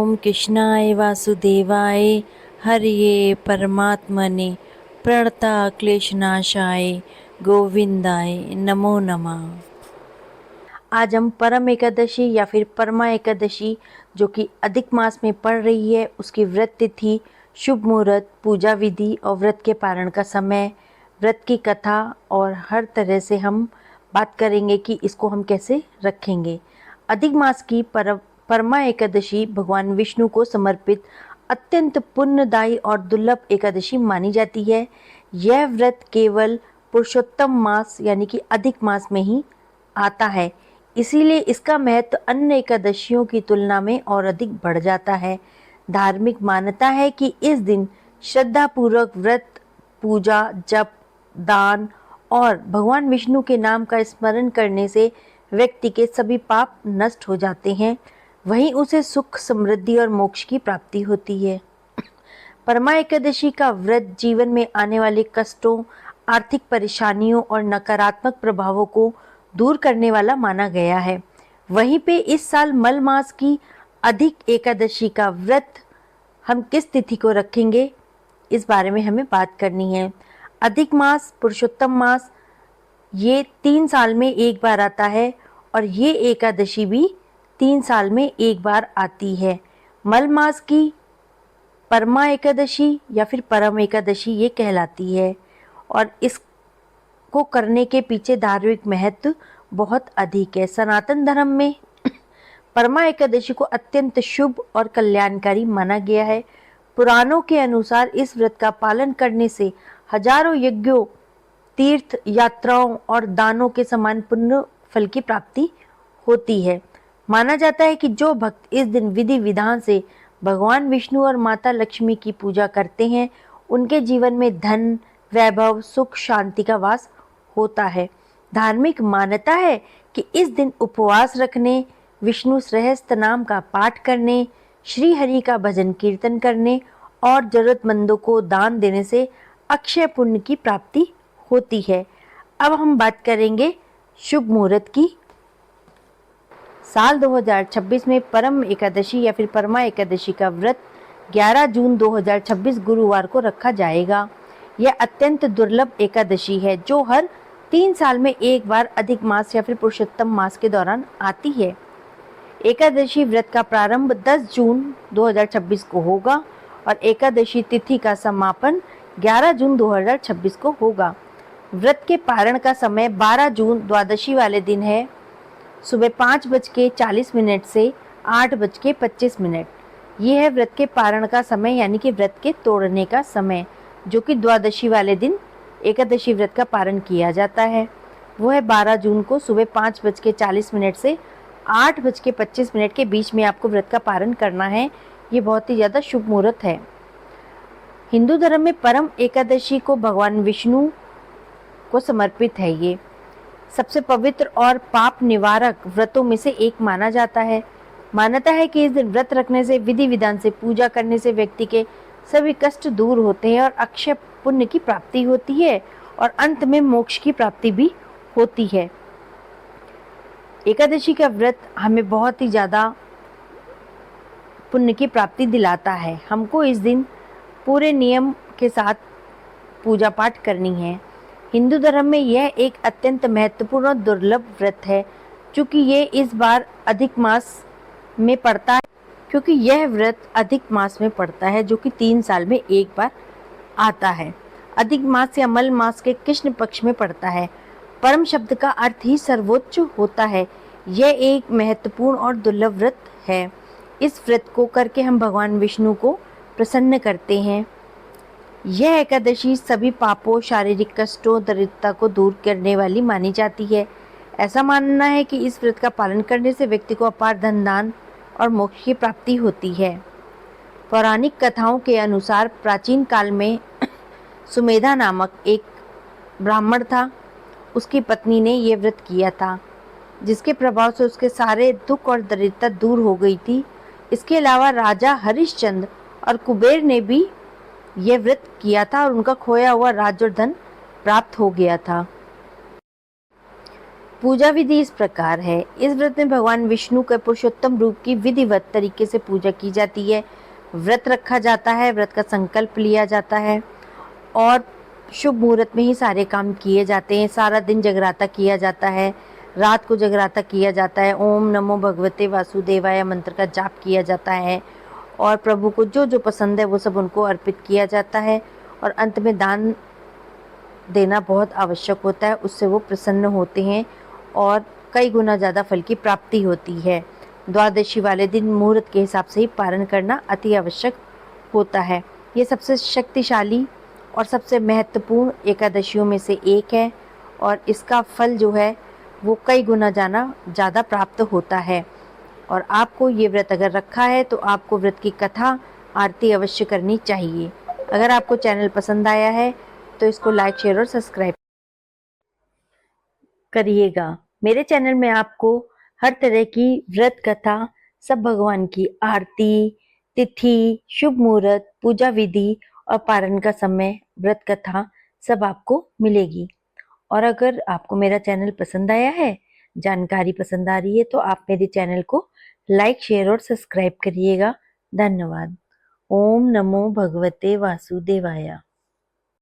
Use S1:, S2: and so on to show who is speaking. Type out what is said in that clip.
S1: ओम कृष्णाय वासुदेवाय हरिये परमात्मने प्रणता क्लेशनाशाय गोविंदाय नमो नमः। आज हम परम एकादशी या फिर परमा एकादशी जो कि अधिक मास में पड़ रही है उसकी व्रत तिथि, शुभ मुहूर्त, पूजा विधि और व्रत के पारण का समय, व्रत की कथा और हर तरह से हम बात करेंगे कि इसको हम कैसे रखेंगे। अधिक मास की परमा एकादशी भगवान विष्णु को समर्पित अत्यंत पुण्यदायी और दुर्लभ एकादशी मानी जाती है। यह व्रत केवल पुरुषोत्तम मास यानी कि अधिक मास में ही आता है, इसीलिए इसका महत्व अन्य एकादशियों की तुलना में और अधिक बढ़ जाता है। धार्मिक मान्यता है कि इस दिन श्रद्धापूर्वक व्रत, पूजा, जप, दान और भगवान विष्णु के नाम का स्मरण करने से व्यक्ति के सभी पाप नष्ट हो जाते हैं, वहीं उसे सुख, समृद्धि और मोक्ष की प्राप्ति होती है। परमा एकादशी का व्रत जीवन में आने वाले कष्टों, आर्थिक परेशानियों और नकारात्मक प्रभावों को दूर करने वाला माना गया है। वहीं पे इस साल मल मास की अधिक एकादशी का व्रत हम किस तिथि को रखेंगे, इस बारे में हमें बात करनी है। अधिक मास, पुरुषोत्तम मास ये 3 साल में एक बार आता है और ये एकादशी भी 3 साल में एक बार आती है। मल मास की परमा एकादशी या फिर परम एकादशी ये कहलाती है और इसको करने के पीछे धार्मिक महत्व बहुत अधिक है। सनातन धर्म में परमा एकादशी को अत्यंत शुभ और कल्याणकारी माना गया है। पुराणों के अनुसार इस व्रत का पालन करने से हजारों यज्ञों, तीर्थ यात्राओं और दानों के समान पुण्य फल की प्राप्ति होती है। माना जाता है कि जो भक्त इस दिन विधि विधान से भगवान विष्णु और माता लक्ष्मी की पूजा करते हैं, उनके जीवन में धन, वैभव, सुख, शांति का वास होता है। धार्मिक मान्यता है कि इस दिन उपवास रखने, विष्णु सहस्त्र नाम का पाठ करने, श्री हरि का भजन कीर्तन करने और जरूरतमंदों को दान देने से अक्षय पुण्य की प्राप्ति होती है। अब हम बात करेंगे शुभ मुहूर्त की। साल 2026 में परम एकादशी या फिर परमा एकादशी का व्रत 11 जून 2026 गुरुवार को रखा जाएगा। यह अत्यंत दुर्लभ एकादशी है जो हर 3 साल में एक बार अधिक मास या फिर पुरुषोत्तम मास के दौरान आती है। एकादशी व्रत का प्रारंभ 10 जून 2026 को होगा और एकादशी तिथि का समापन 11 जून 2026 को होगा। व्रत के पारण का समय 12 जून द्वादशी वाले दिन है, सुबह 5:40 से 8:25। ये है व्रत के पारण का समय यानी कि व्रत के तोड़ने का समय, जो कि द्वादशी वाले दिन एकादशी व्रत का पारण किया जाता है। वो है 12 जून को सुबह 5:40 से 8:25 के बीच में आपको व्रत का पारण करना है। ये बहुत ही ज़्यादा शुभ मुहूर्त है। हिंदू धर्म में परम एकादशी को भगवान विष्णु को समर्पित है। ये सबसे पवित्र और पाप निवारक व्रतों में से एक माना जाता है। मान्यता है कि इस दिन व्रत रखने से, विधि विधान से पूजा करने से व्यक्ति के सभी कष्ट दूर होते हैं और अक्षय पुण्य की प्राप्ति होती है और अंत में मोक्ष की प्राप्ति भी होती है। एकादशी का व्रत हमें बहुत ही ज़्यादा पुण्य की प्राप्ति दिलाता है। हमको इस दिन पूरे नियम के साथ पूजा पाठ करनी है। हिंदू धर्म में यह एक अत्यंत महत्वपूर्ण और दुर्लभ व्रत है क्योंकि ये इस बार अधिक मास में पड़ता है, क्योंकि यह व्रत अधिक मास में पड़ता है जो कि 3 साल में एक बार आता है। अधिक मास या मल मास के कृष्ण पक्ष में पड़ता है। परम शब्द का अर्थ ही सर्वोच्च होता है। यह एक महत्वपूर्ण और दुर्लभ व्रत है। इस व्रत को करके हम भगवान विष्णु को प्रसन्न करते हैं। यह एकादशी सभी पापों, शारीरिक कष्टों, दरिद्रता को दूर करने वाली मानी जाती है। ऐसा मानना है कि इस व्रत का पालन करने से व्यक्ति को अपार धन दान और मोक्ष की प्राप्ति होती है। पौराणिक कथाओं के अनुसार प्राचीन काल में सुमेधा नामक एक ब्राह्मण था। उसकी पत्नी ने यह व्रत किया था, जिसके प्रभाव से उसके सारे दुख और दरिद्रता दूर हो गई थी। इसके अलावा राजा हरिश्चंद्र और कुबेर ने भी यह व्रत किया था और उनका खोया हुआ राज्य और धन प्राप्त हो गया था। पूजा विधि इस प्रकार है। इस व्रत में भगवान विष्णु के पुरुषोत्तम रूप की विधिवत तरीके से पूजा की जाती है। व्रत रखा जाता है, व्रत का संकल्प लिया जाता है और शुभ मुहूर्त में ही सारे काम किए जाते हैं। सारा दिन जगराता किया जाता है, रात को जगराता किया जाता है। ओम नमो भगवते वासुदेवाय मंत्र का जाप किया जाता है और प्रभु को जो जो पसंद है वो सब उनको अर्पित किया जाता है और अंत में दान देना बहुत आवश्यक होता है। उससे वो प्रसन्न होते हैं और कई गुना ज़्यादा फल की प्राप्ति होती है। द्वादशी वाले दिन मुहूर्त के हिसाब से ही पारण करना अति आवश्यक होता है। ये सबसे शक्तिशाली और सबसे महत्वपूर्ण एकादशियों में से एक है और इसका फल जो है वो कई गुना ज़्यादा प्राप्त होता है। और आपको ये व्रत अगर रखा है तो आपको व्रत की कथा आरती अवश्य करनी चाहिए। अगर आपको चैनल पसंद आया है तो इसको लाइक, शेयर और सब्सक्राइब करिएगा। मेरे चैनल में आपको हर तरह की व्रत कथा, सब भगवान की आरती, तिथि, शुभ मुहूर्त, पूजा विधि और पारण का समय, व्रत कथा सब आपको मिलेगी। और अगर आपको मेरा चैनल पसंद आया है, जानकारी पसंद आ रही है तो आप मेरे चैनल को लाइक, शेयर और सब्सक्राइब करिएगा। धन्यवाद। ओम नमो भगवते वासुदेवाय।